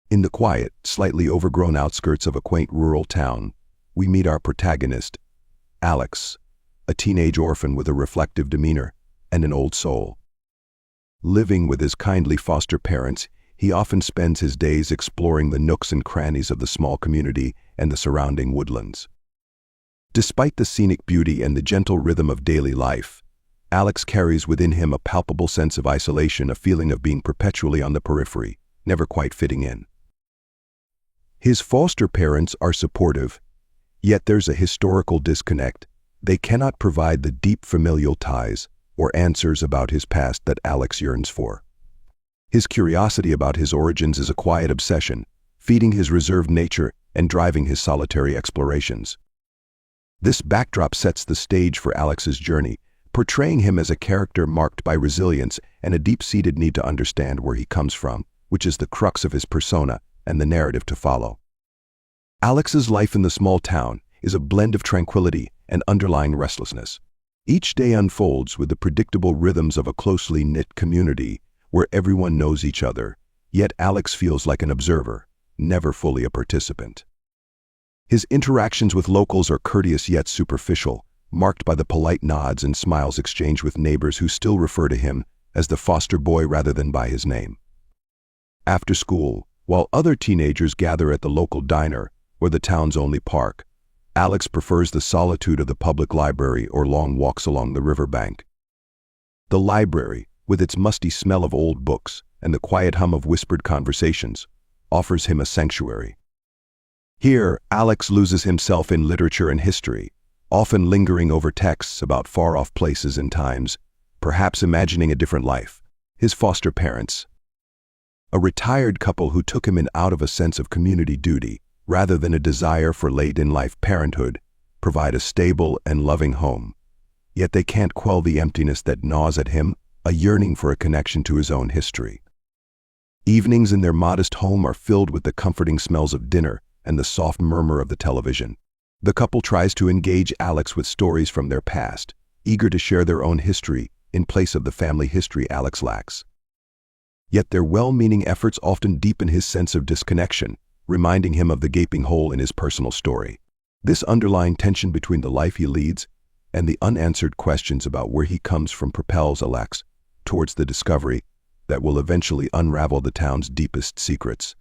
In the quiet, slightly overgrown outskirts of a quaint rural town, we meet our protagonist, Alex, a teenage orphan with a reflective demeanor and an old soul. Living with his kindly foster parents, he often spends his days exploring the nooks and crannies of the small community and the surrounding woodlands. Despite the scenic beauty and the gentle rhythm of daily life, Alex carries within him a palpable sense of isolation, a feeling of being perpetually on the periphery, never quite fitting in. His foster parents are supportive, yet there's a historical disconnect. They cannot provide the deep familial ties or answers about his past that Alex yearns for. His curiosity about his origins is a quiet obsession, feeding his reserved nature and driving his solitary explorations. This backdrop sets the stage for Alex's journey, portraying him as a character marked by resilience and a deep-seated need to understand where he comes from, which is the crux of his persona and the narrative to follow. Alex's life in the small town is a blend of tranquility and underlying restlessness. Each day unfolds with the predictable rhythms of a closely knit community where everyone knows each other, yet Alex feels like an observer, never fully a participant. His interactions with locals are courteous yet superficial, marked by the polite nods and smiles exchanged with neighbors who still refer to him as the foster boy rather than by his name. After school, while other teenagers gather at the local diner or the town's only park, Alex prefers the solitude of the public library or long walks along the riverbank. The library, with its musty smell of old books and the quiet hum of whispered conversations, offers him a sanctuary. Here, Alex loses himself in literature and history, often lingering over texts about far-off places and times, perhaps imagining a different life. His foster parents, a retired couple who took him in out of a sense of community duty, rather than a desire for late-in-life parenthood, provide a stable and loving home. Yet they can't quell the emptiness that gnaws at him, a yearning for a connection to his own history. Evenings in their modest home are filled with the comforting smells of dinner and the soft murmur of the television. The couple tries to engage Alex with stories from their past, eager to share their own history in place of the family history Alex lacks. Yet their well-meaning efforts often deepen his sense of disconnection, reminding him of the gaping hole in his personal story. This underlying tension between the life he leads and the unanswered questions about where he comes from propels Alex towards the discovery that will eventually unravel the town's deepest secrets.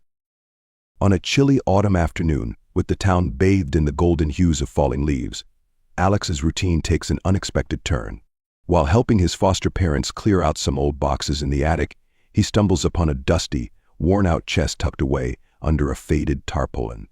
On a chilly autumn afternoon, with the town bathed in the golden hues of falling leaves, Alex's routine takes an unexpected turn. While helping his foster parents clear out some old boxes in the attic, he stumbles upon a dusty, worn-out chest tucked away under a faded tarpaulin.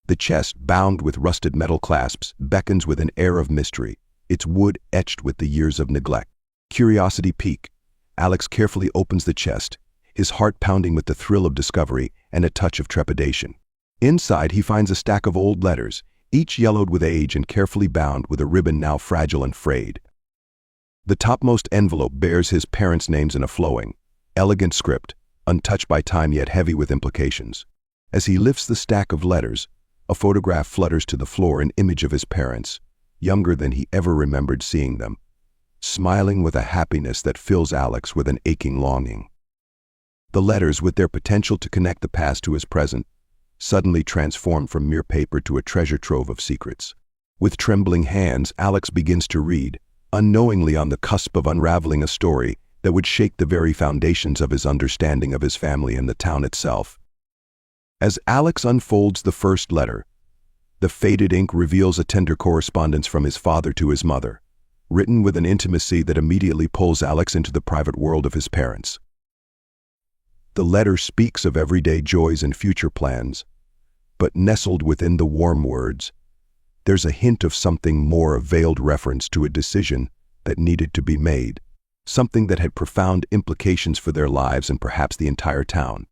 The chest, bound with rusted metal clasps, beckons with an air of mystery, its wood etched with the years of neglect. Curiosity piqued, Alex carefully opens the chest, his heart pounding with the thrill of discovery and a touch of trepidation. Inside, he finds a stack of old letters, each yellowed with age and carefully bound with a ribbon now fragile and frayed. The topmost envelope bears his parents' names in a flowing, elegant script, untouched by time yet heavy with implications. As he lifts the stack of letters, a photograph flutters to the floor, an image of his parents, younger than he ever remembered seeing them, smiling with a happiness that fills Alex with an aching longing. The letters, with their potential to connect the past to his present, suddenly transform from mere paper to a treasure trove of secrets. With trembling hands, Alex begins to read, unknowingly on the cusp of unraveling a story that would shake the very foundations of his understanding of his family and the town itself. As Alex unfolds the first letter, the faded ink reveals a tender correspondence from his father to his mother, written with an intimacy that immediately pulls Alex into the private world of his parents. The letter speaks of everyday joys and future plans, but nestled within the warm words, there's a hint of something more, a veiled reference to a decision that needed to be made, something that had profound implications for their lives and perhaps the entire town.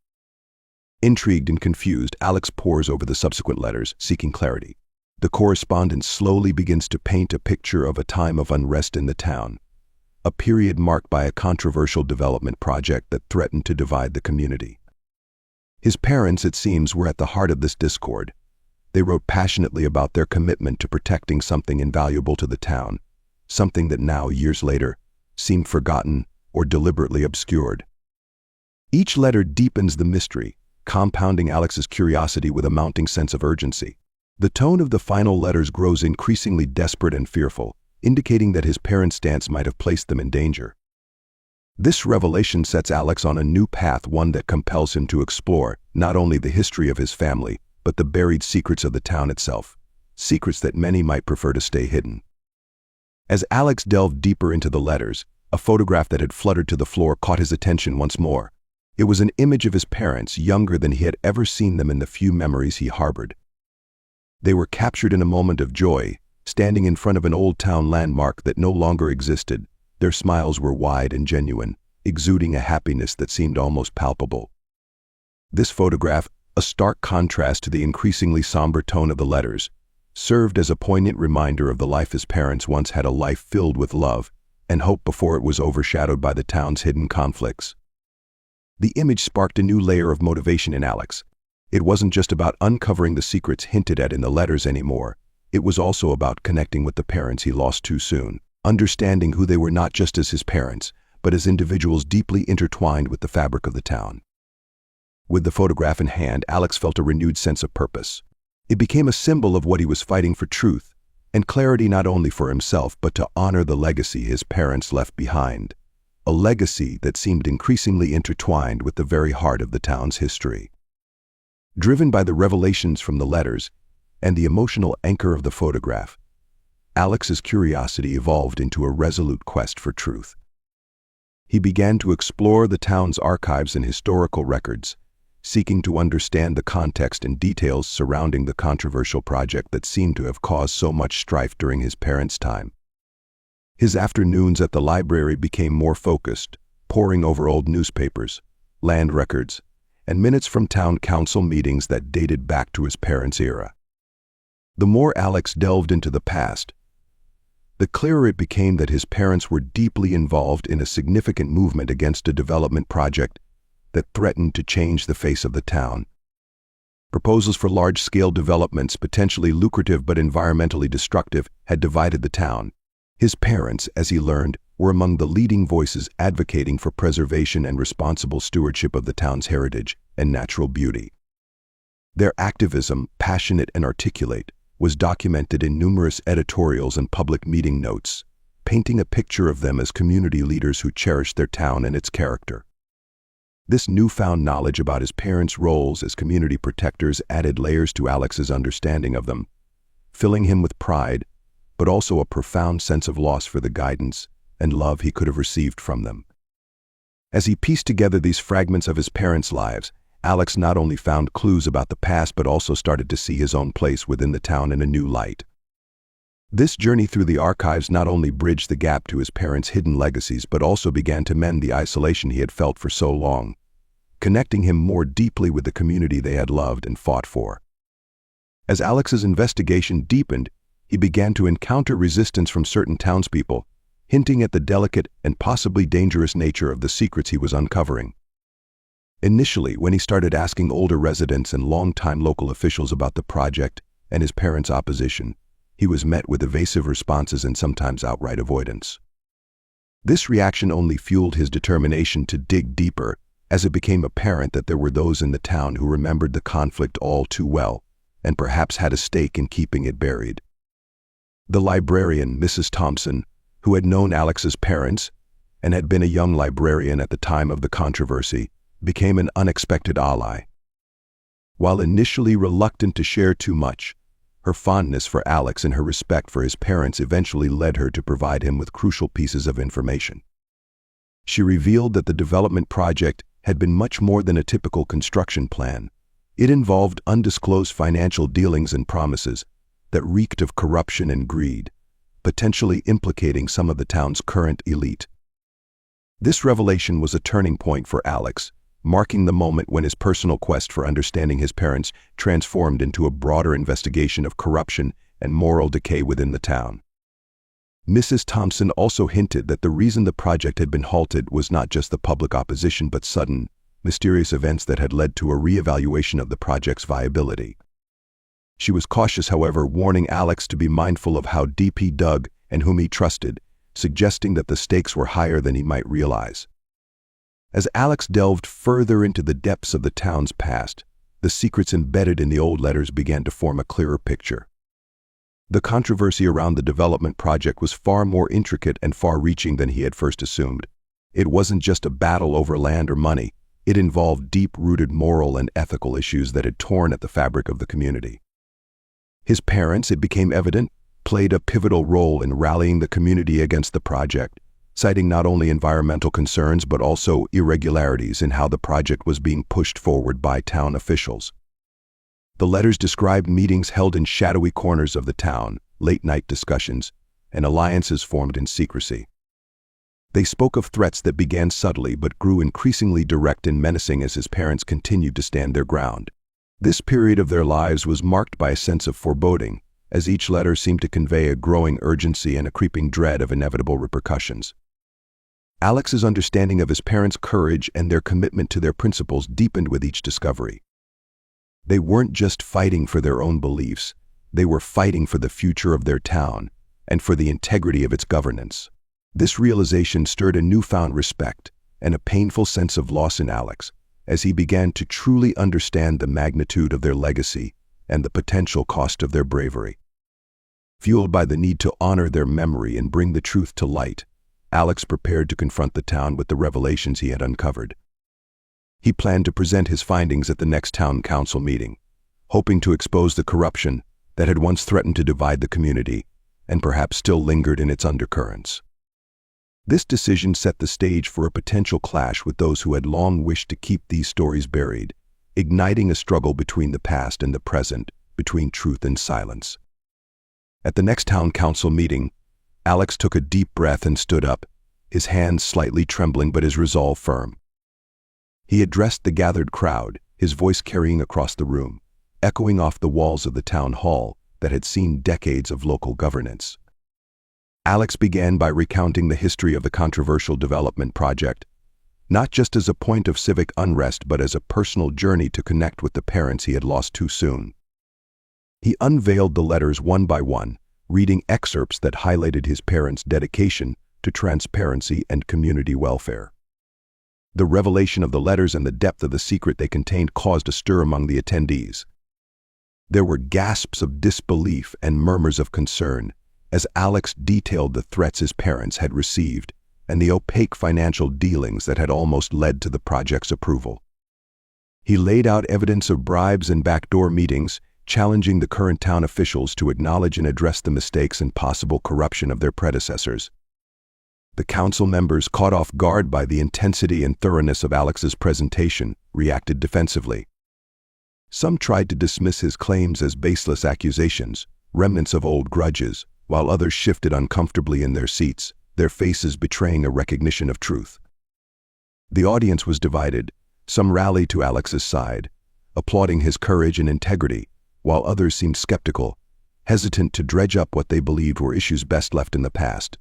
Intrigued and confused, Alex pores over the subsequent letters, seeking clarity. The correspondence slowly begins to paint a picture of a time of unrest in the town, a period marked by a controversial development project that threatened to divide the community. His parents, it seems, were at the heart of this discord. They wrote passionately about their commitment to protecting something invaluable to the town, something that now, years later, seemed forgotten or deliberately obscured. Each letter deepens the mystery, compounding Alex's curiosity with a mounting sense of urgency. The tone of the final letters grows increasingly desperate and fearful, indicating that his parents' stance might have placed them in danger. This revelation sets Alex on a new path, one that compels him to explore not only the history of his family, but the buried secrets of the town itself, secrets that many might prefer to stay hidden. As Alex delved deeper into the letters, a photograph that had fluttered to the floor caught his attention once more. It was an image of his parents, younger than he had ever seen them in the few memories he harbored. They were captured in a moment of joy, standing in front of an old town landmark that no longer existed. Their smiles were wide and genuine, exuding a happiness that seemed almost palpable. This photograph, a stark contrast to the increasingly somber tone of the letters, served as a poignant reminder of the life his parents once had, a life filled with love and hope before it was overshadowed by the town's hidden conflicts. The image sparked a new layer of motivation in Alex. It wasn't just about uncovering the secrets hinted at in the letters anymore. It was also about connecting with the parents he lost too soon, understanding who they were not just as his parents, but as individuals deeply intertwined with the fabric of the town. With the photograph in hand, Alex felt a renewed sense of purpose. It became a symbol of what he was fighting for: truth and clarity, not only for himself, but to honor the legacy his parents left behind, a legacy that seemed increasingly intertwined with the very heart of the town's history. Driven by the revelations from the letters and the emotional anchor of the photograph, Alex's curiosity evolved into a resolute quest for truth. He began to explore the town's archives and historical records, seeking to understand the context and details surrounding the controversial project that seemed to have caused so much strife during his parents' time. His afternoons at the library became more focused, poring over old newspapers, land records, and minutes from town council meetings that dated back to his parents' era. The more Alex delved into the past, the clearer it became that his parents were deeply involved in a significant movement against a development project that threatened to change the face of the town. Proposals for large-scale developments, potentially lucrative but environmentally destructive, had divided the town. His parents, as he learned, were among the leading voices advocating for preservation and responsible stewardship of the town's heritage and natural beauty. Their activism, passionate and articulate, was documented in numerous editorials and public meeting notes, painting a picture of them as community leaders who cherished their town and its character. This newfound knowledge about his parents' roles as community protectors added layers to Alex's understanding of them, filling him with pride, but also a profound sense of loss for the guidance and love he could have received from them. As he pieced together these fragments of his parents' lives, Alex not only found clues about the past but also started to see his own place within the town in a new light. This journey through the archives not only bridged the gap to his parents' hidden legacies but also began to mend the isolation he had felt for so long, connecting him more deeply with the community they had loved and fought for. As Alex's investigation deepened, he began to encounter resistance from certain townspeople, hinting at the delicate and possibly dangerous nature of the secrets he was uncovering. Initially, when he started asking older residents and longtime local officials about the project and his parents' opposition, he was met with evasive responses and sometimes outright avoidance. This reaction only fueled his determination to dig deeper, as it became apparent that there were those in the town who remembered the conflict all too well and perhaps had a stake in keeping it buried. The librarian, Mrs. Thompson, who had known Alex's parents and had been a young librarian at the time of the controversy, became an unexpected ally. While initially reluctant to share too much, her fondness for Alex and her respect for his parents eventually led her to provide him with crucial pieces of information. She revealed that the development project had been much more than a typical construction plan. It involved undisclosed financial dealings and promises that reeked of corruption and greed, potentially implicating some of the town's current elite. This revelation was a turning point for Alex, marking the moment when his personal quest for understanding his parents transformed into a broader investigation of corruption and moral decay within the town. Mrs. Thompson also hinted that the reason the project had been halted was not just the public opposition but sudden, mysterious events that had led to a re-evaluation of the project's viability. She was cautious, however, warning Alex to be mindful of how deep he dug and whom he trusted, suggesting that the stakes were higher than he might realize. As Alex delved further into the depths of the town's past, the secrets embedded in the old letters began to form a clearer picture. The controversy around the development project was far more intricate and far-reaching than he had first assumed. It wasn't just a battle over land or money. It involved deep-rooted moral and ethical issues that had torn at the fabric of the community. His parents, it became evident, played a pivotal role in rallying the community against the project, citing not only environmental concerns but also irregularities in how the project was being pushed forward by town officials. The letters described meetings held in shadowy corners of the town, late-night discussions, and alliances formed in secrecy. They spoke of threats that began subtly but grew increasingly direct and menacing as his parents continued to stand their ground. This period of their lives was marked by a sense of foreboding, as each letter seemed to convey a growing urgency and a creeping dread of inevitable repercussions. Alex's understanding of his parents' courage and their commitment to their principles deepened with each discovery. They weren't just fighting for their own beliefs, they were fighting for the future of their town and for the integrity of its governance. This realization stirred a newfound respect and a painful sense of loss in Alex as he began to truly understand the magnitude of their legacy and the potential cost of their bravery. Fueled by the need to honor their memory and bring the truth to light, Alex prepared to confront the town with the revelations he had uncovered. He planned to present his findings at the next town council meeting, hoping to expose the corruption that had once threatened to divide the community and perhaps still lingered in its undercurrents. This decision set the stage for a potential clash with those who had long wished to keep these stories buried, igniting a struggle between the past and the present, between truth and silence. At the next town council meeting, Alex took a deep breath and stood up, his hands slightly trembling but his resolve firm. He addressed the gathered crowd, his voice carrying across the room, echoing off the walls of the town hall that had seen decades of local governance. Alex began by recounting the history of the controversial development project, not just as a point of civic unrest but as a personal journey to connect with the parents he had lost too soon. He unveiled the letters one by one, reading excerpts that highlighted his parents' dedication to transparency and community welfare. The revelation of the letters and the depth of the secret they contained caused a stir among the attendees. There were gasps of disbelief and murmurs of concern as Alex detailed the threats his parents had received and the opaque financial dealings that had almost led to the project's approval. He laid out evidence of bribes and backdoor meetings, challenging the current town officials to acknowledge and address the mistakes and possible corruption of their predecessors. The council members, caught off guard by the intensity and thoroughness of Alex's presentation, reacted defensively. Some tried to dismiss his claims as baseless accusations, remnants of old grudges, while others shifted uncomfortably in their seats, their faces betraying a recognition of truth. The audience was divided. Some rallied to Alex's side, applauding his courage and integrity, while others seemed skeptical, hesitant to dredge up what they believed were issues best left in the past.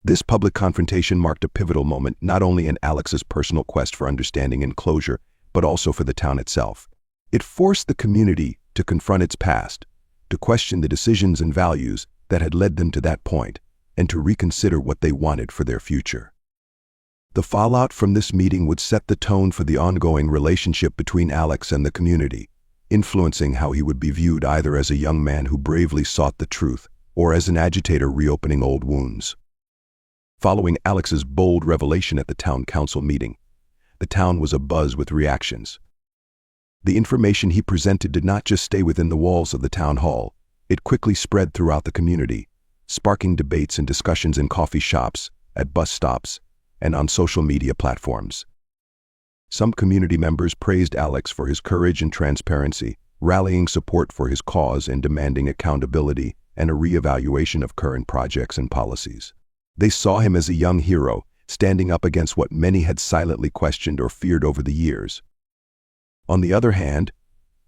This public confrontation marked a pivotal moment not only in Alex's personal quest for understanding and closure, but also for the town itself. It forced the community to confront its past, to question the decisions and values that had led them to that point, and to reconsider what they wanted for their future. The fallout from this meeting would set the tone for the ongoing relationship between Alex and the community, influencing how he would be viewed either as a young man who bravely sought the truth or as an agitator reopening old wounds. Following Alex's bold revelation at the town council meeting, the town was abuzz with reactions. The information he presented did not just stay within the walls of the town hall, it quickly spread throughout the community, sparking debates and discussions in coffee shops, at bus stops, and on social media platforms. Some community members praised Alex for his courage and transparency, rallying support for his cause and demanding accountability and a re-evaluation of current projects and policies. They saw him as a young hero, standing up against what many had silently questioned or feared over the years. On the other hand,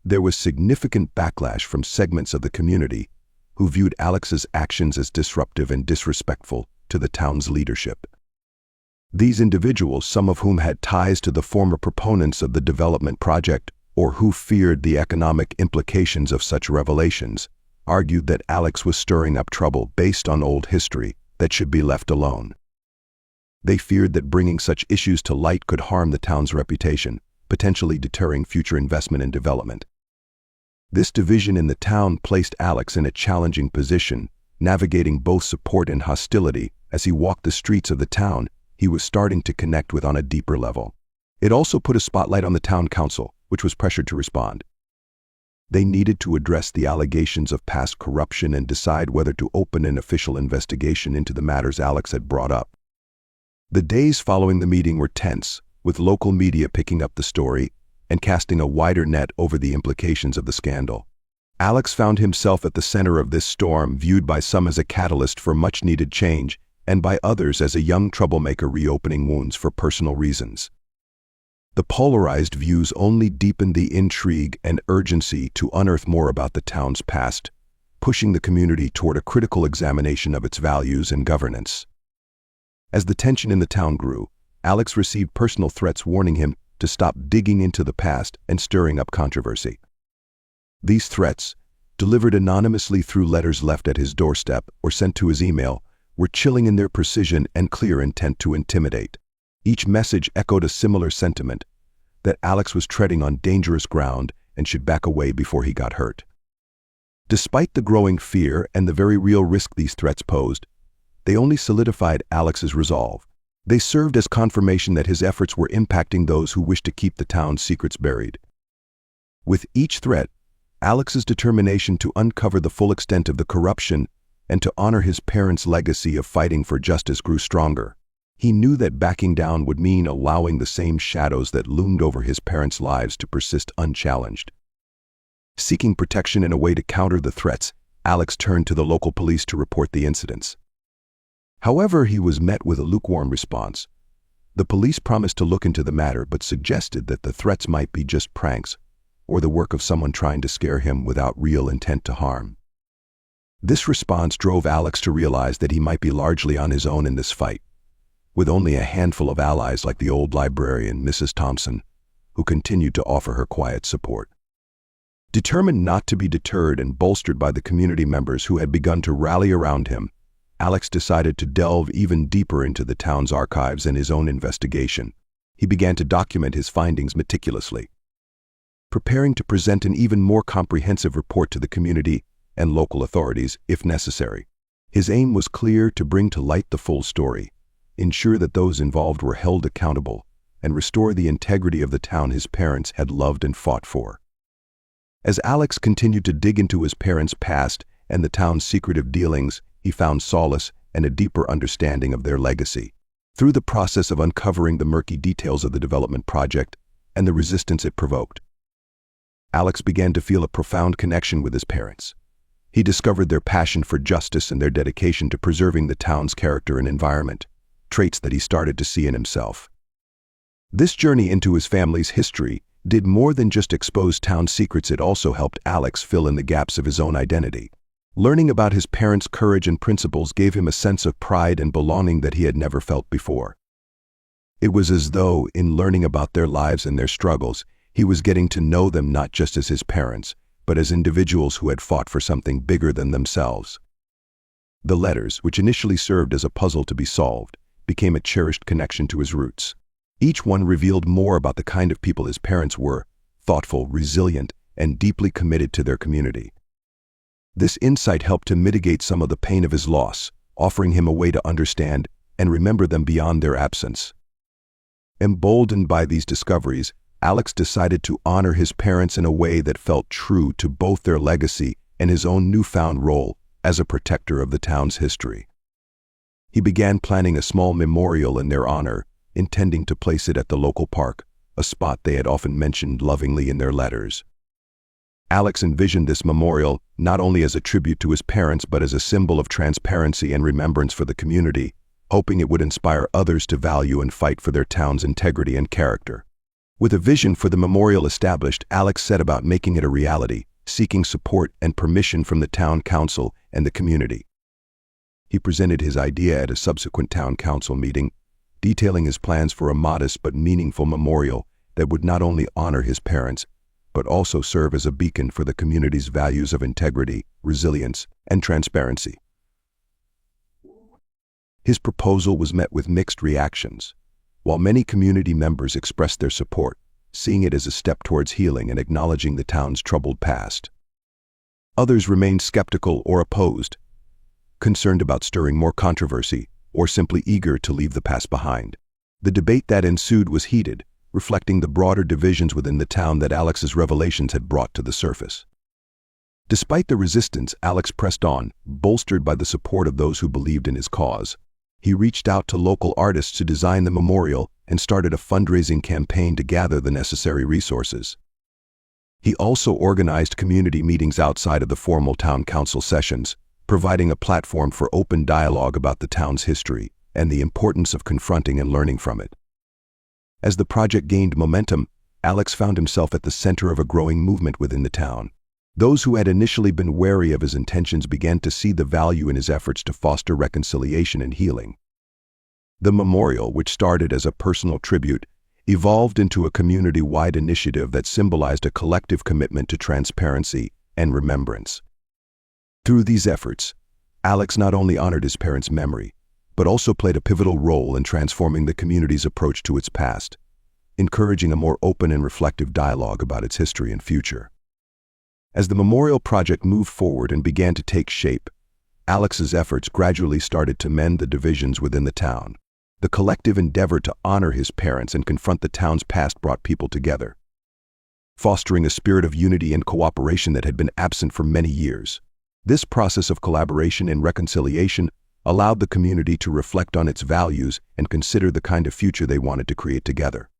there was significant backlash from segments of the community who viewed Alex's actions as disruptive and disrespectful to the town's leadership. These individuals, some of whom had ties to the former proponents of the development project or who feared the economic implications of such revelations, argued that Alex was stirring up trouble based on old history that should be left alone. They feared that bringing such issues to light could harm the town's reputation, potentially deterring future investment and development. This division in the town placed Alex in a challenging position, navigating both support and hostility. As he walked the streets of the town, he was starting to connect with on a deeper level. It also put a spotlight on the town council, which was pressured to respond. They needed to address the allegations of past corruption and decide whether to open an official investigation into the matters Alex had brought up. The days following the meeting were tense, with local media picking up the story and casting a wider net over the implications of the scandal. Alex found himself at the center of this storm, viewed by some as a catalyst for much-needed change, and by others as a young troublemaker reopening wounds for personal reasons. The polarized views only deepened the intrigue and urgency to unearth more about the town's past, pushing the community toward a critical examination of its values and governance. As the tension in the town grew, Alex received personal threats warning him to stop digging into the past and stirring up controversy. These threats, delivered anonymously through letters left at his doorstep or sent to his email, were chilling in their precision and clear intent to intimidate. Each message echoed a similar sentiment, that Alex was treading on dangerous ground and should back away before he got hurt. Despite the growing fear and the very real risk these threats posed, they only solidified Alex's resolve. They served as confirmation that his efforts were impacting those who wished to keep the town's secrets buried. With each threat, Alex's determination to uncover the full extent of the corruption and to honor his parents' legacy of fighting for justice grew stronger. He knew that backing down would mean allowing the same shadows that loomed over his parents' lives to persist unchallenged. Seeking protection in a way to counter the threats, Alex turned to the local police to report the incidents. However, he was met with a lukewarm response. The police promised to look into the matter but suggested that the threats might be just pranks or the work of someone trying to scare him without real intent to harm. This response drove Alex to realize that he might be largely on his own in this fight, with only a handful of allies like the old librarian, Mrs. Thompson, who continued to offer her quiet support. Determined not to be deterred and bolstered by the community members who had begun to rally around him, Alex decided to delve even deeper into the town's archives and his own investigation. He began to document his findings meticulously, preparing to present an even more comprehensive report to the community and local authorities if necessary. His aim was clear: to bring to light the full story, ensure that those involved were held accountable, and restore the integrity of the town his parents had loved and fought for. As Alex continued to dig into his parents' past and the town's secretive dealings, he found solace and a deeper understanding of their legacy. Through the process of uncovering the murky details of the development project and the resistance it provoked, Alex began to feel a profound connection with his parents. He discovered their passion for justice and their dedication to preserving the town's character and environment, traits that he started to see in himself. This journey into his family's history did more than just expose town secrets. It also helped Alex fill in the gaps of his own identity. Learning about his parents' courage and principles gave him a sense of pride and belonging that he had never felt before. It was as though, in learning about their lives and their struggles, he was getting to know them not just as his parents, but as individuals who had fought for something bigger than themselves. The letters, which initially served as a puzzle to be solved, became a cherished connection to his roots. Each one revealed more about the kind of people his parents were: thoughtful, resilient, and deeply committed to their community. This insight helped to mitigate some of the pain of his loss, offering him a way to understand and remember them beyond their absence. Emboldened by these discoveries, Alex decided to honor his parents in a way that felt true to both their legacy and his own newfound role as a protector of the town's history. He began planning a small memorial in their honor, intending to place it at the local park, a spot they had often mentioned lovingly in their letters. Alex envisioned this memorial not only as a tribute to his parents but as a symbol of transparency and remembrance for the community, hoping it would inspire others to value and fight for their town's integrity and character. With a vision for the memorial established, Alex set about making it a reality, seeking support and permission from the town council and the community. He presented his idea at a subsequent town council meeting, detailing his plans for a modest but meaningful memorial that would not only honor his parents, but also serve as a beacon for the community's values of integrity, resilience, and transparency. His proposal was met with mixed reactions. While many community members expressed their support, seeing it as a step towards healing and acknowledging the town's troubled past, others remained skeptical or opposed, concerned about stirring more controversy or simply eager to leave the past behind. The debate that ensued was heated, reflecting the broader divisions within the town that Alex's revelations had brought to the surface. Despite the resistance, Alex pressed on, bolstered by the support of those who believed in his cause. He reached out to local artists to design the memorial and started a fundraising campaign to gather the necessary resources. He also organized community meetings outside of the formal town council sessions, providing a platform for open dialogue about the town's history and the importance of confronting and learning from it. As the project gained momentum, Alex found himself at the center of a growing movement within the town. Those who had initially been wary of his intentions began to see the value in his efforts to foster reconciliation and healing. The memorial, which started as a personal tribute, evolved into a community-wide initiative that symbolized a collective commitment to transparency and remembrance. Through these efforts, Alex not only honored his parents' memory, but also played a pivotal role in transforming the community's approach to its past, encouraging a more open and reflective dialogue about its history and future. As the memorial project moved forward and began to take shape, Alex's efforts gradually started to mend the divisions within the town. The collective endeavor to honor his parents and confront the town's past brought people together, fostering a spirit of unity and cooperation that had been absent for many years. This process of collaboration and reconciliation allowed the community to reflect on its values and consider the kind of future they wanted to create together.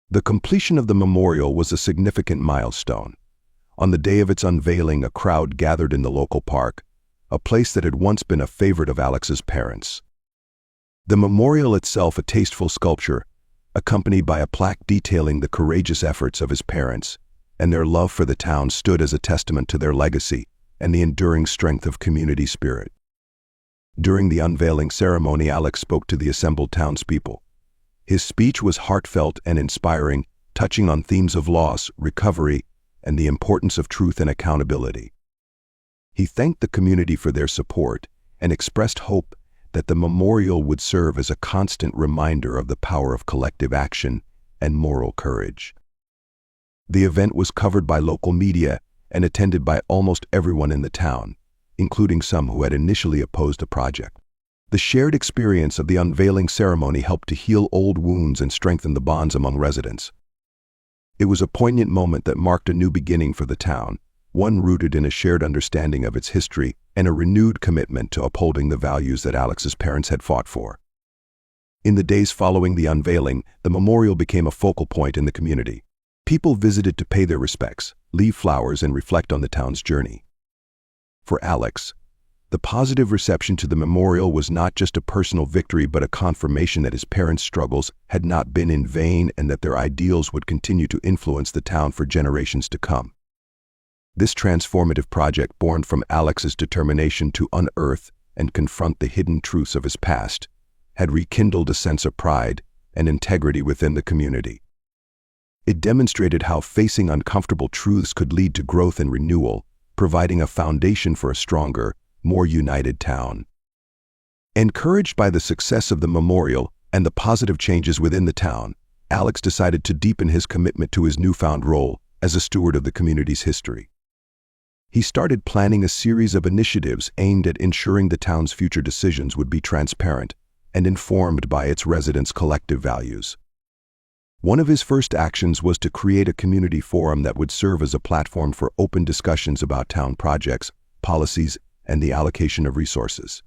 The completion of the memorial was a significant milestone. On the day of its unveiling, a crowd gathered in the local park, a place that had once been a favorite of Alex's parents. The memorial itself, a tasteful sculpture, accompanied by a plaque detailing the courageous efforts of his parents and their love for the town, stood as a testament to their legacy and the enduring strength of community spirit. During the unveiling ceremony, Alex spoke to the assembled townspeople. His speech was heartfelt and inspiring, touching on themes of loss, recovery, and the importance of truth and accountability. He thanked the community for their support and expressed hope that the memorial would serve as a constant reminder of the power of collective action and moral courage. The event was covered by local media and attended by almost everyone in the town, including some who had initially opposed the project. The shared experience of the unveiling ceremony helped to heal old wounds and strengthen the bonds among residents. It was a poignant moment that marked a new beginning for the town, one rooted in a shared understanding of its history and a renewed commitment to upholding the values that Alex's parents had fought for. In the days following the unveiling, the memorial became a focal point in the community. People visited to pay their respects, leave flowers, and reflect on the town's journey. For Alex, the positive reception to the memorial was not just a personal victory but a confirmation that his parents' struggles had not been in vain and that their ideals would continue to influence the town for generations to come. This transformative project, born from Alex's determination to unearth and confront the hidden truths of his past, had rekindled a sense of pride and integrity within the community. It demonstrated how facing uncomfortable truths could lead to growth and renewal, providing a foundation for a stronger, more united town. Encouraged by the success of the memorial and the positive changes within the town, Alex decided to deepen his commitment to his newfound role as a steward of the community's history. He started planning a series of initiatives aimed at ensuring the town's future decisions would be transparent and informed by its residents' collective values. One of his first actions was to create a community forum that would serve as a platform for open discussions about town projects, policies, and the allocation of resources.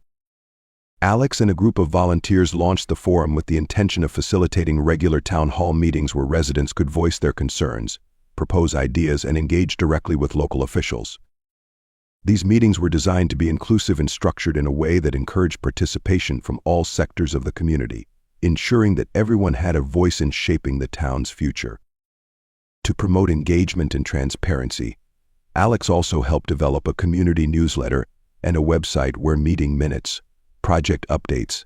Alex and a group of volunteers launched the forum with the intention of facilitating regular town hall meetings where residents could voice their concerns, propose ideas, and engage directly with local officials. These meetings were designed to be inclusive and structured in a way that encouraged participation from all sectors of the community, ensuring that everyone had a voice in shaping the town's future. To promote engagement and transparency, Alex also helped develop a community newsletter and a website where meeting minutes, project updates,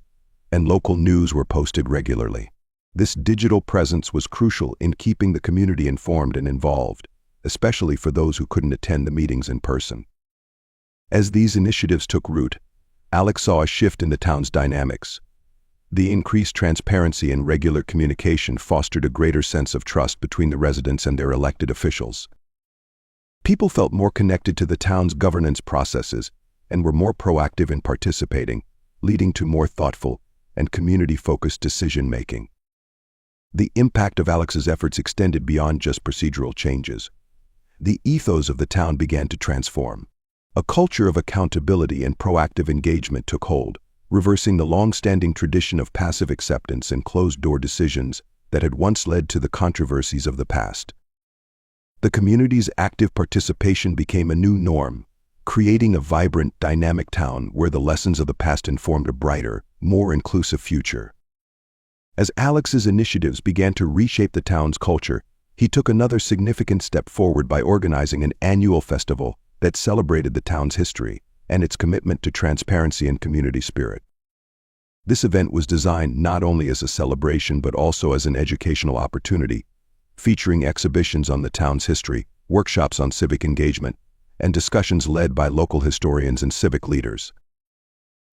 and local news were posted regularly. This digital presence was crucial in keeping the community informed and involved, especially for those who couldn't attend the meetings in person. As these initiatives took root, Alex saw a shift in the town's dynamics. The increased transparency and regular communication fostered a greater sense of trust between the residents and their elected officials. People felt more connected to the town's governance processes and were more proactive in participating, leading to more thoughtful and community-focused decision-making. The impact of Alex's efforts extended beyond just procedural changes. The ethos of the town began to transform. A culture of accountability and proactive engagement took hold, reversing the long-standing tradition of passive acceptance and closed-door decisions that had once led to the controversies of the past. The community's active participation became a new norm, creating a vibrant, dynamic town where the lessons of the past informed a brighter, more inclusive future. As Alex's initiatives began to reshape the town's culture, he took another significant step forward by organizing an annual festival that celebrated the town's history and its commitment to transparency and community spirit. This event was designed not only as a celebration but also as an educational opportunity, featuring exhibitions on the town's history, workshops on civic engagement, and discussions led by local historians and civic leaders.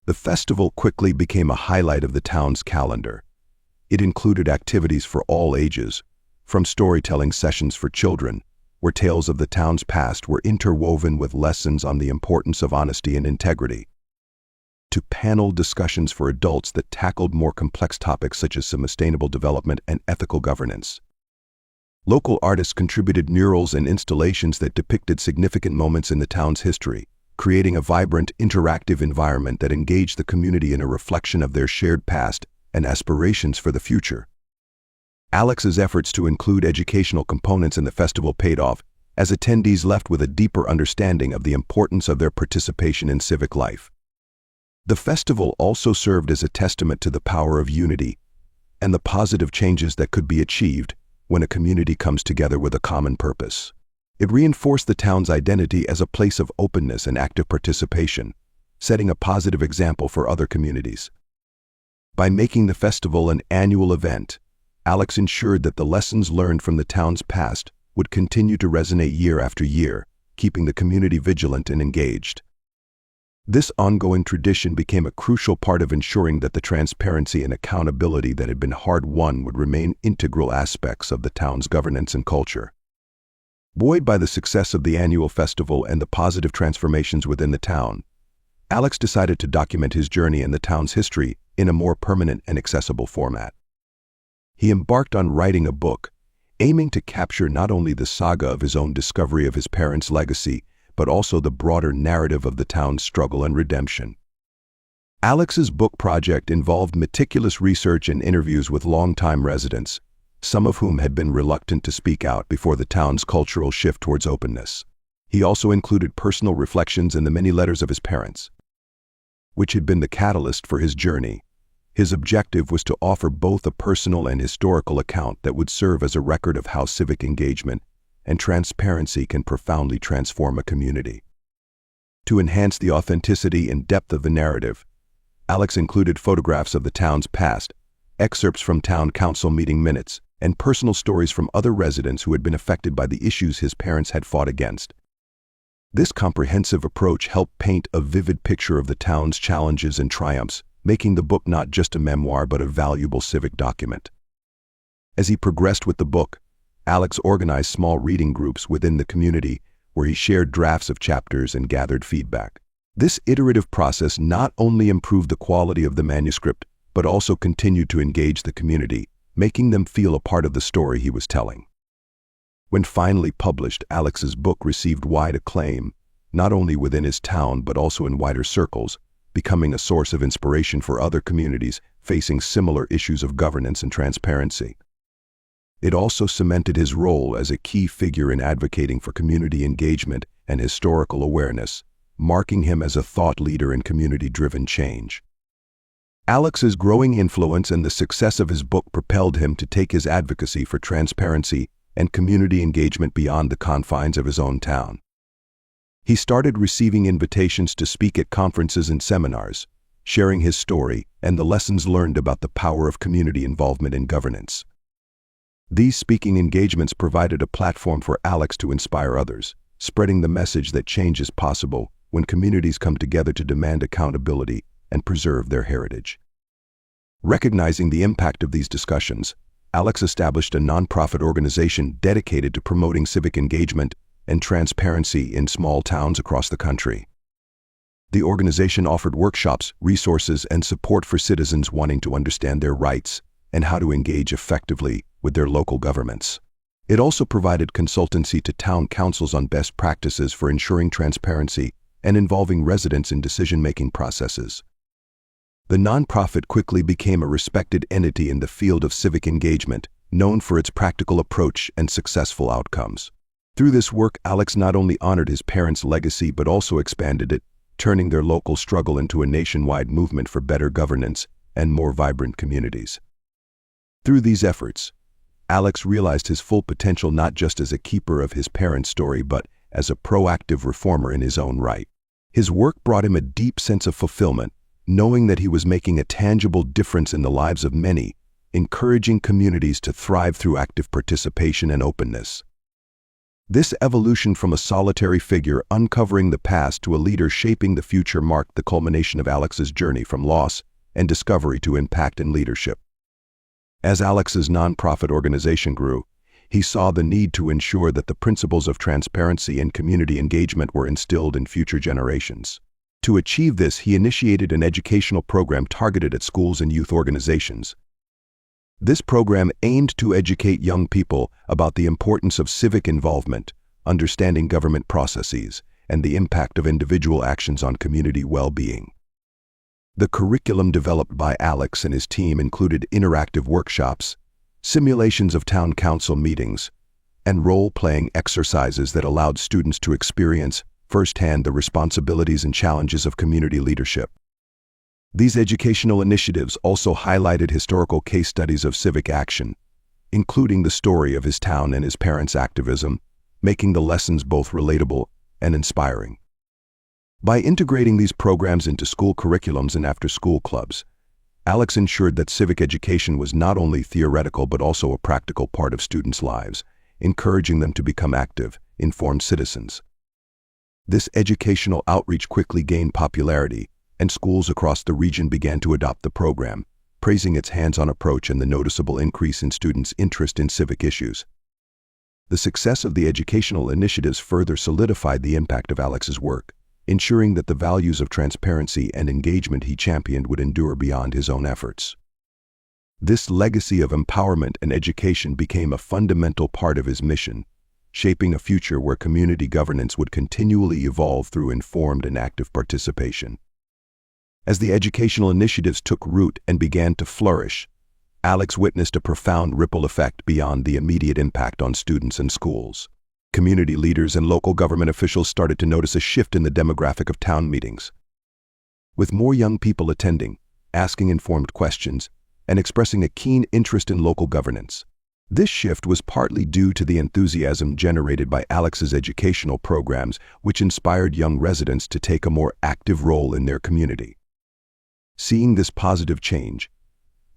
The festival quickly became a highlight of the town's calendar. It included activities for all ages, from storytelling sessions for children, where tales of the town's past were interwoven with lessons on the importance of honesty and integrity, to panel discussions for adults that tackled more complex topics such as sustainable development and ethical governance. Local artists contributed murals and installations that depicted significant moments in the town's history, creating a vibrant, interactive environment that engaged the community in a reflection of their shared past and aspirations for the future. Alex's efforts to include educational components in the festival paid off, as attendees left with a deeper understanding of the importance of their participation in civic life. The festival also served as a testament to the power of unity and the positive changes that could be achieved when a community comes together with a common purpose. It reinforced the town's identity as a place of openness and active participation, setting a positive example for other communities. By making the festival an annual event, Alex ensured that the lessons learned from the town's past would continue to resonate year after year, keeping the community vigilant and engaged. This ongoing tradition became a crucial part of ensuring that the transparency and accountability that had been hard-won would remain integral aspects of the town's governance and culture. Buoyed by the success of the annual festival and the positive transformations within the town, Alex decided to document his journey in the town's history in a more permanent and accessible format. He embarked on writing a book, aiming to capture not only the saga of his own discovery of his parents' legacy, but also the broader narrative of the town's struggle and redemption. Alex's book project involved meticulous research and interviews with longtime residents, some of whom had been reluctant to speak out before the town's cultural shift towards openness. He also included personal reflections in the many letters of his parents, which had been the catalyst for his journey. His objective was to offer both a personal and historical account that would serve as a record of how civic engagement and transparency can profoundly transform a community. To enhance the authenticity and depth of the narrative, Alex included photographs of the town's past, excerpts from town council meeting minutes, and personal stories from other residents who had been affected by the issues his parents had fought against. This comprehensive approach helped paint a vivid picture of the town's challenges and triumphs, making the book not just a memoir but a valuable civic document. As he progressed with the book, Alex organized small reading groups within the community where he shared drafts of chapters and gathered feedback. This iterative process not only improved the quality of the manuscript, but also continued to engage the community, making them feel a part of the story he was telling. When finally published, Alex's book received wide acclaim, not only within his town but also in wider circles, becoming a source of inspiration for other communities facing similar issues of governance and transparency. It also cemented his role as a key figure in advocating for community engagement and historical awareness, marking him as a thought leader in community-driven change. Alex's growing influence and the success of his book propelled him to take his advocacy for transparency and community engagement beyond the confines of his own town. He started receiving invitations to speak at conferences and seminars, sharing his story and the lessons learned about the power of community involvement in governance. These speaking engagements provided a platform for Alex to inspire others, spreading the message that change is possible when communities come together to demand accountability and preserve their heritage. Recognizing the impact of these discussions, Alex established a nonprofit organization dedicated to promoting civic engagement and transparency in small towns across the country. The organization offered workshops, resources, and support for citizens wanting to understand their rights and how to engage effectively with their local governments. It also provided consultancy to town councils on best practices for ensuring transparency and involving residents in decision-making processes. The nonprofit quickly became a respected entity in the field of civic engagement, known for its practical approach and successful outcomes. Through this work, Alex not only honored his parents' legacy but also expanded it, turning their local struggle into a nationwide movement for better governance and more vibrant communities. Through these efforts, Alex realized his full potential not just as a keeper of his parents' story but as a proactive reformer in his own right. His work brought him a deep sense of fulfillment, knowing that he was making a tangible difference in the lives of many, encouraging communities to thrive through active participation and openness. This evolution from a solitary figure uncovering the past to a leader shaping the future marked the culmination of Alex's journey from loss and discovery to impact and leadership. As Alex's nonprofit organization grew, he saw the need to ensure that the principles of transparency and community engagement were instilled in future generations. To achieve this, he initiated an educational program targeted at schools and youth organizations. This program aimed to educate young people about the importance of civic involvement, understanding government processes, and the impact of individual actions on community well-being. The curriculum developed by Alex and his team included interactive workshops, simulations of town council meetings, and role-playing exercises that allowed students to experience firsthand the responsibilities and challenges of community leadership. These educational initiatives also highlighted historical case studies of civic action, including the story of his town and his parents' activism, making the lessons both relatable and inspiring. By integrating these programs into school curriculums and after-school clubs, Alex ensured that civic education was not only theoretical but also a practical part of students' lives, encouraging them to become active, informed citizens. This educational outreach quickly gained popularity, and schools across the region began to adopt the program, praising its hands-on approach and the noticeable increase in students' interest in civic issues. The success of the educational initiatives further solidified the impact of Alex's work, ensuring that the values of transparency and engagement he championed would endure beyond his own efforts. This legacy of empowerment and education became a fundamental part of his mission, shaping a future where community governance would continually evolve through informed and active participation. As the educational initiatives took root and began to flourish, Alex witnessed a profound ripple effect beyond the immediate impact on students and schools. Community leaders and local government officials started to notice a shift in the demographic of town meetings. With more young people attending, asking informed questions, and expressing a keen interest in local governance. This shift was partly due to the enthusiasm generated by Alex's educational programs, which inspired young residents to take a more active role in their community. Seeing this positive change,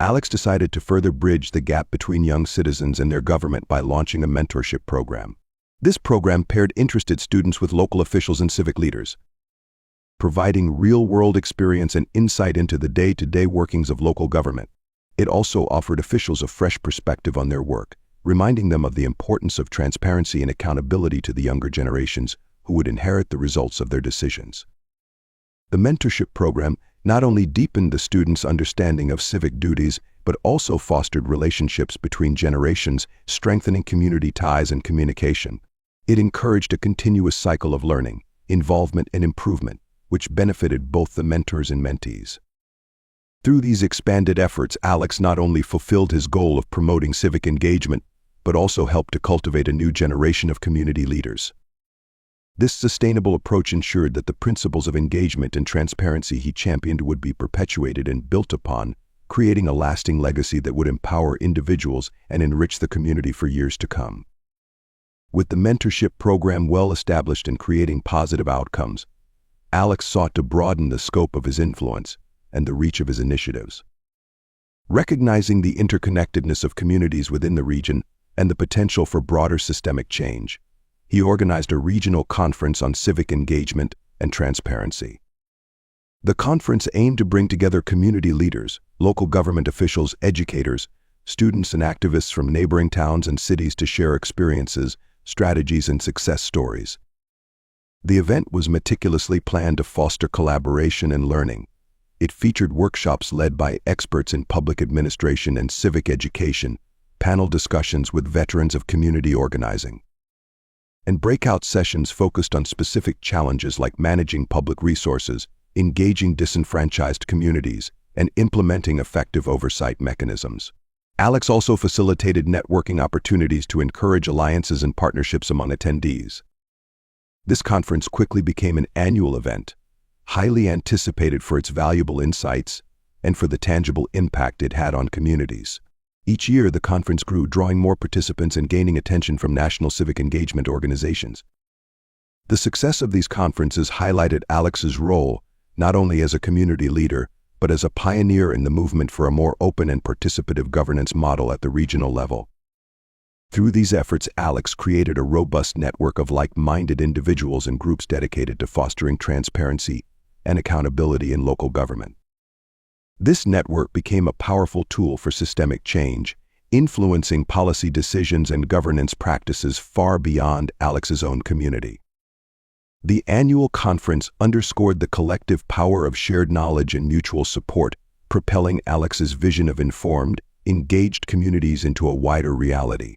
Alex decided to further bridge the gap between young citizens and their government by launching a mentorship program. This program paired interested students with local officials and civic leaders, providing real-world experience and insight into the day-to-day workings of local government. It also offered officials a fresh perspective on their work, reminding them of the importance of transparency and accountability to the younger generations who would inherit the results of their decisions. The mentorship program not only deepened the students' understanding of civic duties, but also fostered relationships between generations, strengthening community ties and communication. It encouraged a continuous cycle of learning, involvement, and improvement, which benefited both the mentors and mentees. Through these expanded efforts, Alex not only fulfilled his goal of promoting civic engagement, but also helped to cultivate a new generation of community leaders. This sustainable approach ensured that the principles of engagement and transparency he championed would be perpetuated and built upon, creating a lasting legacy that would empower individuals and enrich the community for years to come. With the mentorship program well established and creating positive outcomes, Alex sought to broaden the scope of his influence and the reach of his initiatives. Recognizing the interconnectedness of communities within the region and the potential for broader systemic change, he organized a regional conference on civic engagement and transparency. The conference aimed to bring together community leaders, local government officials, educators, students and activists from neighboring towns and cities to share experiences, strategies, and success stories. The event was meticulously planned to foster collaboration and learning. It featured workshops led by experts in public administration and civic education, panel discussions with veterans of community organizing, and breakout sessions focused on specific challenges like managing public resources, engaging disenfranchised communities, and implementing effective oversight mechanisms. Alex also facilitated networking opportunities to encourage alliances and partnerships among attendees. This conference quickly became an annual event, highly anticipated for its valuable insights and for the tangible impact it had on communities. Each year, the conference grew, drawing more participants and gaining attention from national civic engagement organizations. The success of these conferences highlighted Alex's role not only as a community leader, but as a pioneer in the movement for a more open and participative governance model at the regional level. Through these efforts, Alex created a robust network of like-minded individuals and groups dedicated to fostering transparency and accountability in local government. This network became a powerful tool for systemic change, influencing policy decisions and governance practices far beyond Alex's own community. The annual conference underscored the collective power of shared knowledge and mutual support, propelling Alex's vision of informed, engaged communities into a wider reality.